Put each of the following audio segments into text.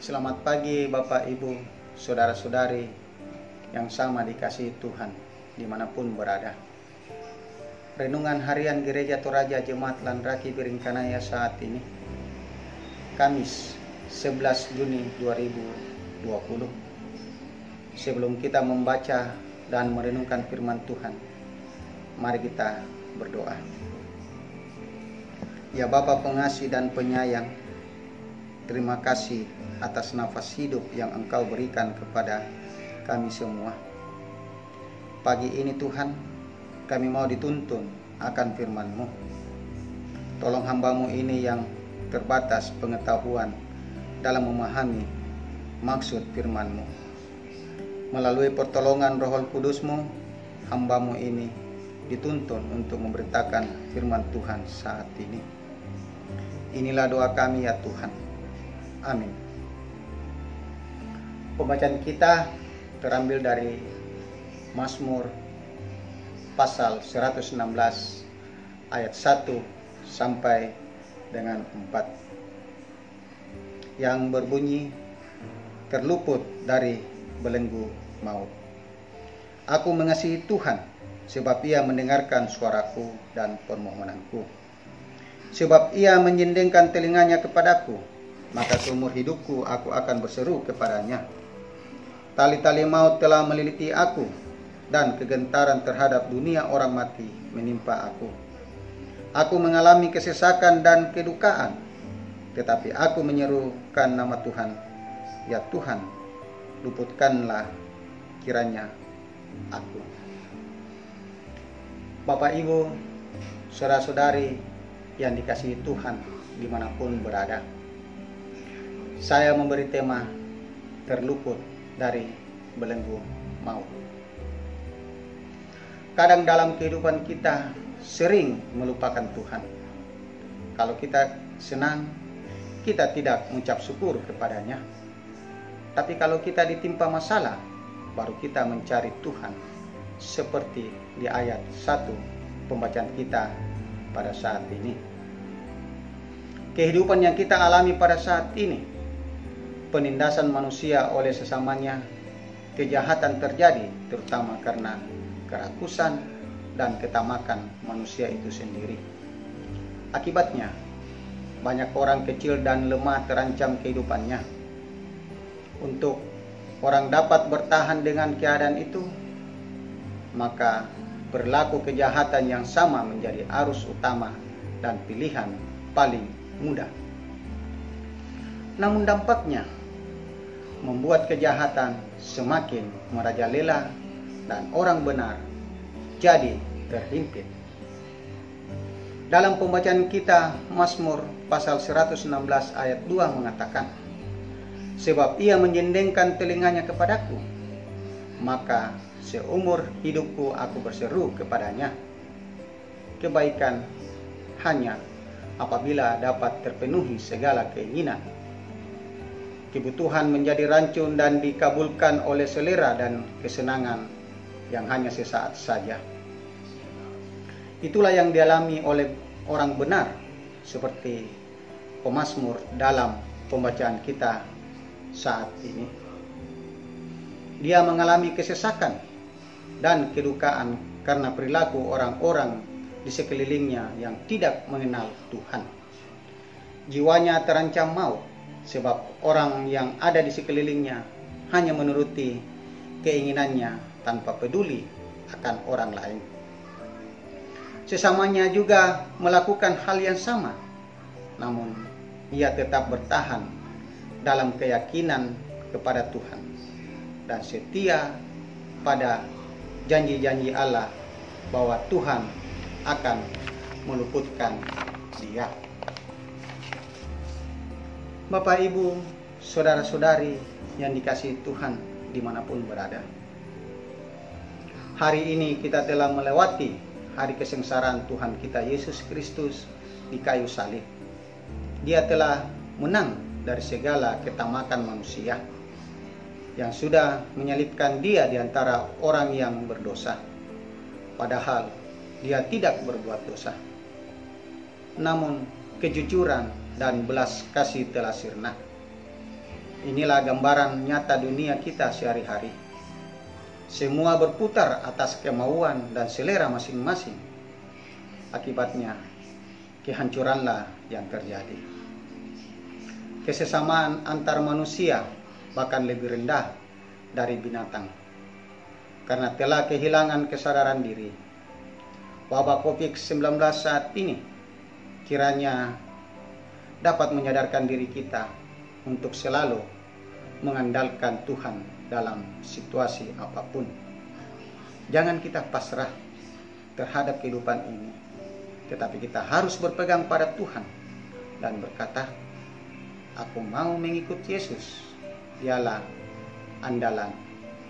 Selamat pagi Bapak Ibu, Saudara-saudari yang sama dikasihi Tuhan dimanapun berada. Renungan harian Gereja Toraja Jemaat Landraki Biringkanaya saat ini Kamis 11 Juni 2020. Sebelum kita membaca dan merenungkan firman Tuhan, mari kita berdoa. Ya Bapa pengasih dan penyayang, terima kasih atas nafas hidup yang Engkau berikan kepada kami semua. Pagi ini Tuhan, kami mau dituntun akan firman-Mu. Tolong hamba-Mu ini yang terbatas pengetahuan dalam memahami maksud firman-Mu. Melalui pertolongan Roh Kudus-Mu, hamba-Mu ini dituntun untuk memberitakan firman Tuhan saat ini. Inilah doa kami ya Tuhan. Amin. Pembacaan kita terambil dari Mazmur pasal 116 ayat 1 sampai dengan 4 yang berbunyi, terluput dari belenggu maut. Aku mengasihi Tuhan sebab Ia mendengarkan suaraku dan permohonanku. Sebab Ia menyendengkan telinganya kepadaku, maka seumur hidupku aku akan berseru kepadanya. Tali-tali maut telah meliliti aku, dan kegentaran terhadap dunia orang mati menimpa aku. Aku mengalami kesesakan dan kedukaan, tetapi aku menyerukan nama Tuhan. Ya Tuhan, luputkanlah kiranya aku. Bapak Ibu, saudara-saudari yang dikasihi Tuhan dimanapun berada, saya memberi tema terluput dari belenggu maut. Kadang dalam kehidupan kita sering melupakan Tuhan. Kalau kita senang, kita tidak mengucap syukur kepadanya. Tapi kalau kita ditimpa masalah, baru kita mencari Tuhan. Seperti di ayat 1 pembacaan kita pada saat ini. Kehidupan yang kita alami pada saat ini, penindasan manusia oleh sesamanya, kejahatan terjadi terutama karena kerakusan dan ketamakan manusia itu sendiri. Akibatnya, banyak orang kecil dan lemah terancam kehidupannya. Untuk orang dapat bertahan dengan keadaan itu, maka berlaku kejahatan yang sama menjadi arus utama dan pilihan paling mudah. Namun dampaknya membuat kejahatan semakin merajalela dan orang benar jadi terhimpit. Dalam pembacaan kita, Mazmur pasal 116 ayat 2 mengatakan, sebab Ia menyendengkan telinganya kepadaku, maka seumur hidupku aku berseru kepadanya. Kebaikan hanya apabila dapat terpenuhi segala keinginan. Kebutuhan menjadi racun dan dikabulkan oleh selera dan kesenangan yang hanya sesaat saja. Itulah yang dialami oleh orang benar, seperti pemazmur dalam pembacaan kita saat ini. Dia mengalami kesesakan dan kedukaan karena perilaku orang-orang di sekelilingnya yang tidak mengenal Tuhan. Jiwanya terancam maut, sebab orang yang ada di sekelilingnya hanya menuruti keinginannya tanpa peduli akan orang lain. Sesamanya juga melakukan hal yang sama, namun ia tetap bertahan dalam keyakinan kepada Tuhan dan setia pada janji-janji Allah bahwa Tuhan akan meluputkan dia. Bapak, Ibu, saudara-saudari yang dikasihi Tuhan dimanapun berada. Hari ini kita telah melewati hari kesengsaraan Tuhan kita Yesus Kristus di kayu salib. Dia telah menang dari segala ketamakan manusia yang sudah menyalibkan Dia di antara orang yang berdosa. Padahal Dia tidak berbuat dosa. Namun kejujuran dan belas kasih telah sirna. Inilah gambaran nyata dunia kita sehari-hari. Semua berputar atas kemauan dan selera masing-masing. Akibatnya, kehancuranlah yang terjadi. Kesesamaan antar manusia bahkan lebih rendah dari binatang, karena telah kehilangan kesadaran diri. Wabah COVID-19 saat ini kiranya dapat menyadarkan diri kita untuk selalu mengandalkan Tuhan dalam situasi apapun. Jangan kita pasrah terhadap kehidupan ini, tetapi kita harus berpegang pada Tuhan dan berkata, aku mau mengikut Yesus, dialah andalan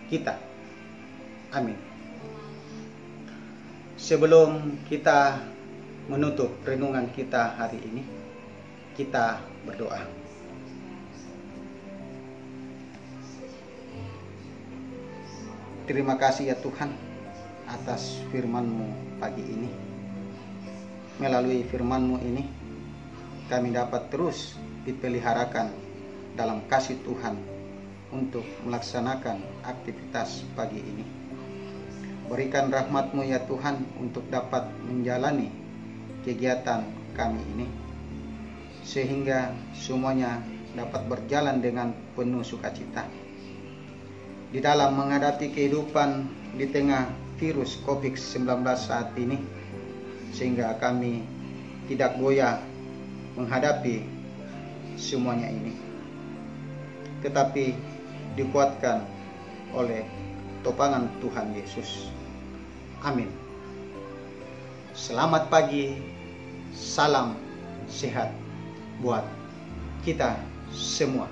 kita. Amin. Sebelum kita menutup renungan kita hari ini, kita berdoa. Terima kasih ya Tuhan atas firman-Mu pagi ini. Melalui firman-Mu ini, kami dapat terus dipeliharakan dalam kasih Tuhan untuk melaksanakan aktivitas pagi ini. Berikan rahmat-Mu ya Tuhan untuk dapat menjalani kegiatan kami ini, sehingga semuanya dapat berjalan dengan penuh sukacita. Di dalam menghadapi kehidupan di tengah virus COVID-19 saat ini, sehingga kami tidak goyah menghadapi semuanya ini, tetapi dikuatkan oleh topangan Tuhan Yesus. Amin. Selamat pagi, salam sehat buat kita semua.